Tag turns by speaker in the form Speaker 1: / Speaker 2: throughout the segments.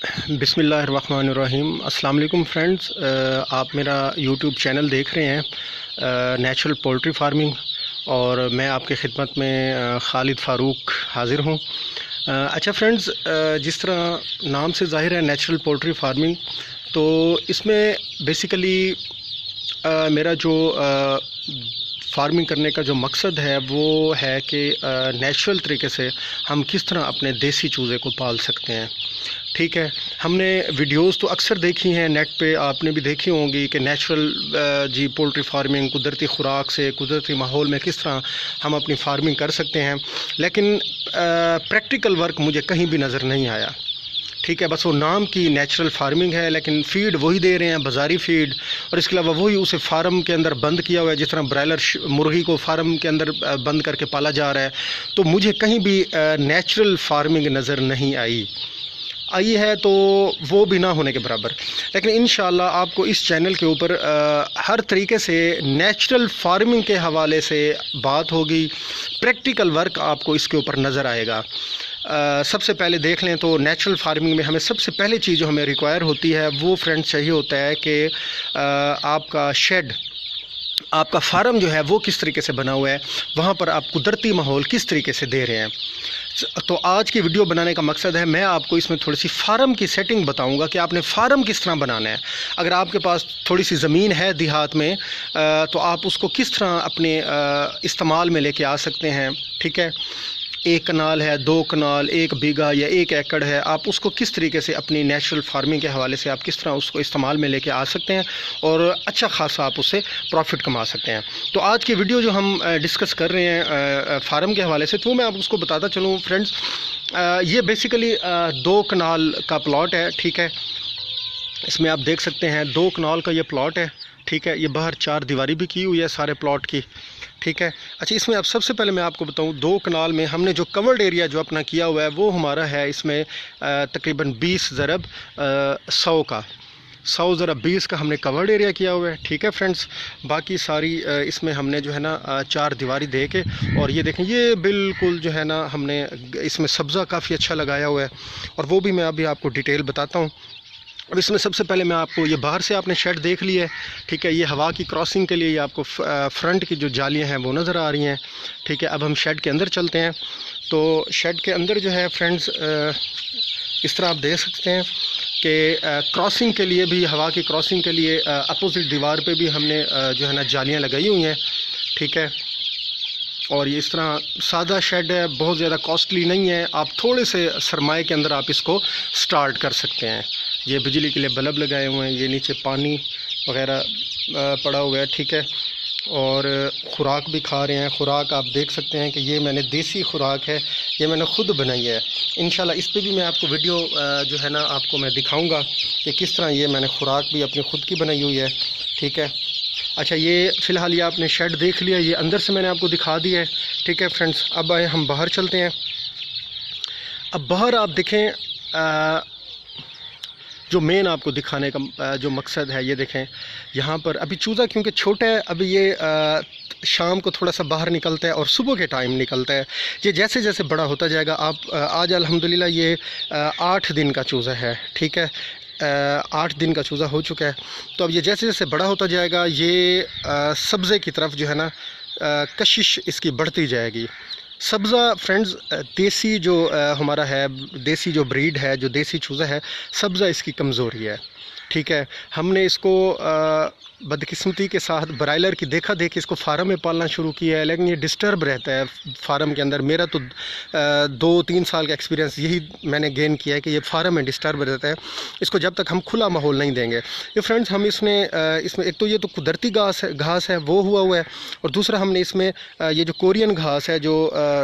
Speaker 1: بسم اللہ الرحمن الرحیم۔ السلام علیکم فرینڈز، آپ میرا یوٹیوب چینل دیکھ رہے ہیں نیچرل پولٹری فارمنگ، اور میں آپ کی خدمت میں خالد فاروق حاضر ہوں۔ اچھا فرینڈز، جس طرح نام سے ظاہر ہے نیچرل پولٹری فارمنگ، تو اس میں بیسیکلی میرا جو فارمنگ کرنے کا جو مقصد ہے وہ ہے کہ نیچرل طریقے سے ہم کس طرح اپنے دیسی چوزے کو پال سکتے ہیں۔ ٹھیک ہے، ہم نے ویڈیوز تو اکثر دیکھی ہیں نیٹ پہ، آپ نے بھی دیکھی ہوں گی کہ نیچرل پولٹری فارمنگ، قدرتی خوراک سے، قدرتی ماحول میں کس طرح ہم اپنی فارمنگ کر سکتے ہیں، لیکن پریکٹیکل ورک مجھے کہیں بھی نظر نہیں آیا۔ ٹھیک ہے، بس وہ نام کی نیچرل فارمنگ ہے، لیکن فیڈ وہی دے رہے ہیں، بازاری فیڈ، اور اس کے علاوہ وہی اسے فارم کے اندر بند کیا ہوا ہے، جس طرح برائلر مرغی کو فارم کے اندر بند کر کے پالا جا رہا ہے۔ تو مجھے کہیں بھی نیچرل فارمنگ نظر نہیں آئی ہے، تو وہ بھی نہ ہونے کے برابر۔ لیکن انشاءاللہ آپ کو اس چینل کے اوپر ہر طریقے سے نیچرل فارمنگ کے حوالے سے بات ہوگی، پریکٹیکل ورک آپ کو اس کے اوپر نظر آئے گا۔ سب سے پہلے دیکھ لیں تو نیچرل فارمنگ میں ہمیں سب سے پہلے چیز جو ہمیں ریکوائر ہوتی ہے وہ فرینڈ چاہیے ہوتا ہے کہ آپ کا شیڈ، آپ کا فارم جو ہے وہ کس طریقے سے بنا ہوا ہے، وہاں پر آپ قدرتی ماحول کس طریقے سے دے رہے ہیں۔ تو آج کی ویڈیو بنانے کا مقصد ہے، میں آپ کو اس میں تھوڑی سی فارم کی سیٹنگ بتاؤں گا کہ آپ نے فارم کس طرح بنانا ہے۔ اگر آپ کے پاس تھوڑی سی زمین ہے دیہات میں، تو آپ اس کو کس طرح اپنے استعمال میں لے کے آ سکتے ہیں۔ ٹھیک ہے، 1 کنال ہے، 2 کنال، 1 بیگھہ یا 1 ایکڑ ہے، آپ اس کو کس طریقے سے اپنی نیچرل فارمنگ کے حوالے سے آپ کس طرح اس کو استعمال میں لے کے آ سکتے ہیں، اور اچھا خاصا آپ اس سے پروفٹ کما سکتے ہیں۔ تو آج کی ویڈیو جو ہم ڈسکس کر رہے ہیں فارم کے حوالے سے، تو میں آپ اس کو بتاتا چلوں فرینڈز۔ یہ بیسیکلی 2 کنال کا پلاٹ ہے۔ ٹھیک ہے، اس میں آپ دیکھ سکتے ہیں 2 کنال کا یہ پلاٹ ہے۔ ٹھیک ہے، یہ باہر 4 دیواری بھی کی ہوئی ہے سارے پلاٹ کی۔ ٹھیک ہے، اچھا اس میں اب سب سے پہلے میں آپ کو بتاؤں، 2 کنال میں ہم نے جو کورڈ ایریا جو اپنا کیا ہوا ہے وہ ہمارا ہے اس میں تقریباً 20 ضرب 100 کا، 100 ضرب 20 کا ہم نے کورڈ ایریا کیا ہوا ہے۔ ٹھیک ہے فرینڈز، باقی ساری اس میں ہم نے جو ہے نا 4 دیواری دے کے، اور یہ دیکھیں یہ بالکل جو ہے نا ہم نے اس میں سبزہ کافی اچھا لگایا ہوا ہے، اور وہ بھی میں ابھی آپ کو ڈیٹیل بتاتا ہوں۔ اب اس میں سب سے پہلے میں آپ کو، یہ باہر سے آپ نے شیڈ دیکھ لی ہے۔ ٹھیک ہے، یہ ہوا کی کراسنگ کے لیے یہ آپ کو فرنٹ کی جو جالیاں ہیں وہ نظر آ رہی ہیں۔ ٹھیک ہے، اب ہم شیڈ کے اندر چلتے ہیں۔ تو شیڈ کے اندر جو ہے فرینڈز، اس طرح آپ دیکھ سکتے ہیں کہ کراسنگ کے لیے بھی، ہوا کی کراسنگ کے لیے اپوزٹ دیوار پہ بھی ہم نے جو ہے نا جالیاں لگائی ہوئی ہیں۔ ٹھیک ہے، اور یہ اس طرح سادہ شیڈ ہے، بہت زیادہ کاسٹلی نہیں ہے، آپ تھوڑے سے سرمائے کے اندر آپ اس کو سٹارٹ کر سکتے ہیں۔ یہ بجلی کے لیے بلب لگائے ہوئے ہیں، یہ نیچے پانی وغیرہ پڑا ہوا ہے۔ ٹھیک ہے، اور خوراک بھی کھا رہے ہیں۔ خوراک آپ دیکھ سکتے ہیں کہ یہ میں نے دیسی خوراک ہے، یہ میں نے خود بنائی ہے۔ انشاءاللہ اس پہ بھی میں آپ کو ویڈیو جو ہے نا آپ کو میں دکھاؤں گا کہ کس طرح یہ میں نے خوراک بھی اپنی خود کی بنائی ہوئی ہے۔ ٹھیک ہے، اچھا یہ فی الحال یہ آپ نے شیڈ دیکھ لیا، یہ اندر سے میں نے آپ کو دکھا دیا ہے۔ ٹھیک ہے فرینڈز، اب آئے ہم باہر چلتے ہیں۔ اب باہر آپ دیکھیں، جو مین آپ کو دکھانے کا جو مقصد ہے، یہ دیکھیں یہاں پر ابھی چوزا کیونکہ چھوٹا ہے، ابھی یہ شام کو تھوڑا سا باہر نکلتا ہے اور صبح کے ٹائم نکلتا ہے۔ یہ جیسے جیسے بڑا ہوتا جائے گا، آپ آج الحمدللہ یہ 8 دن کا چوزا ہے۔ ٹھیک ہے، 8 دن کا چوزا ہو چکا ہے۔ تو اب یہ جیسے جیسے بڑا ہوتا جائے گا، یہ سبزے کی طرف جو ہے نا کشش اس کی بڑھتی جائے گی۔ سبزہ فرینڈز، دیسی جو ہمارا ہے، دیسی جو بریڈ ہے، جو دیسی چوزا ہے، سبزہ اس کی کمزوری ہے۔ ٹھیک ہے، ہم نے اس کو بدقسمتی کے ساتھ برائلر کی دیکھا دیکھی اس کو فارم میں پالنا شروع کیا ہے، لیکن یہ ڈسٹرب رہتا ہے فارم کے اندر۔ میرا تو 2-3 سال کا ایکسپیرینس یہی میں نے گین کیا ہے کہ یہ فارم میں ڈسٹرب رہتا ہے، اس کو جب تک ہم کھلا ماحول نہیں دیں گے۔ یہ فرینڈز، ہم اس میں ایک تو یہ تو قدرتی گھاس ہے وہ ہوا ہے، اور دوسرا ہم نے اس میں یہ جو کورین گھاس ہے جو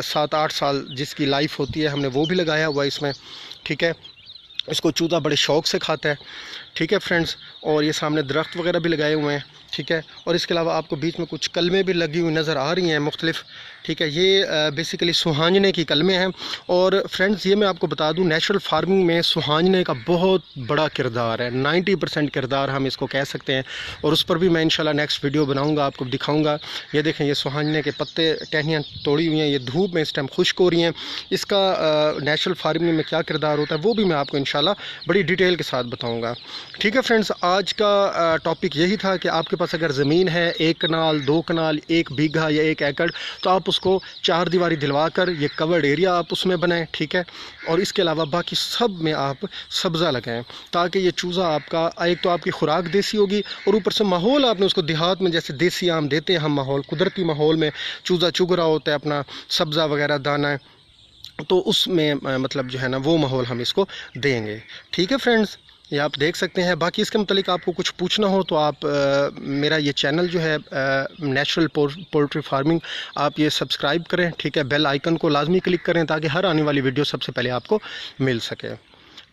Speaker 1: 7-8 سال جس کی لائف ہوتی ہے، ہم نے وہ بھی لگایا ہوا ہے اس میں۔ ٹھیک ہے، اس کو چوزا بڑے شوق سے کھاتا ہے۔ ٹھیک ہے فرینڈز، اور یہ سامنے درخت وغیرہ بھی لگائے ہوئے ہیں۔ ٹھیک ہے، اور اس کے علاوہ آپ کو بیچ میں کچھ کلمیں بھی لگی ہوئی نظر آ رہی ہیں مختلف۔ ٹھیک ہے، یہ بیسیکلی سوہانجنے کی کلمے ہیں. اور فرینڈز یہ میں آپ کو بتا دوں نیچرل فارمنگ میں سوہانجنے کا بہت بڑا کردار ہے، 90% کردار ہم اس کو کہہ سکتے ہیں. اور اس پر بھی میں انشاءاللہ نیکسٹ ویڈیو بناؤں گا، آپ کو دکھاؤں گا. یہ دیکھیں، یہ سوہانجنے کے پتے ٹہنیاں توڑی ہوئی ہیں، یہ دھوپ میں اس ٹائم خشک ہو رہی ہیں. اس کا نیچرل فارمنگ میں کیا کردار ہوتا ہے وہ بھی میں آپ کو انشاءاللہ بڑی ڈیٹیل کے ساتھ بتاؤں گا. ٹھیک ہے فرینڈز، آج کا ٹاپک یہی تھا کہ آپ کے پاس اگر زمین ہے 1 کنال 2 کنال 1 بیگھا یا 1 ایکڑ، تو آپ اس کو 4 دیواری دلوا کر یہ کورڈ ایریا آپ اس میں بنائیں. ٹھیک ہے، اور اس کے علاوہ باقی سب میں آپ سبزہ لگائیں، تاکہ یہ چوزا آپ کا ایک تو آپ کی خوراک دیسی ہوگی، اور اوپر سے ماحول آپ نے اس کو دیہات میں جیسے دیسی عام دیتے ہیں ہم ماحول، قدرتی ماحول میں چوزا چگ رہا ہوتا ہے اپنا سبزہ وغیرہ دانہ، تو اس میں مطلب جو ہے نا وہ ماحول ہم اس کو دیں گے. ٹھیک ہے فرینڈز، یہ آپ دیکھ سکتے ہیں. باقی اس کے متعلق آپ کو کچھ پوچھنا ہو تو آپ میرا یہ چینل جو ہے نیچرل پولٹری فارمنگ، آپ یہ سبسکرائب کریں. ٹھیک ہے، بیل آئیکن کو لازمی کلک کریں تاکہ ہر آنے والی ویڈیو سب سے پہلے آپ کو مل سکے.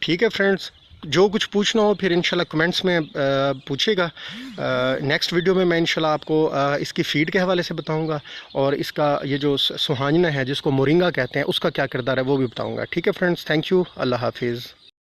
Speaker 1: ٹھیک ہے فرینڈز، جو کچھ پوچھنا ہو پھر انشاءاللہ کمنٹس میں پوچھے گا. نیکسٹ ویڈیو میں انشاءاللہ آپ کو اس کی فیڈ کے حوالے سے بتاؤں گا، اور اس کا یہ جو سوہانجنا ہے جس کو مورنگا کہتے ہیں اس کا کیا کردار ہے وہ بھی بتاؤں گا. ٹھیک ہے فرینڈز، تھینک یو، اللہ حافظ.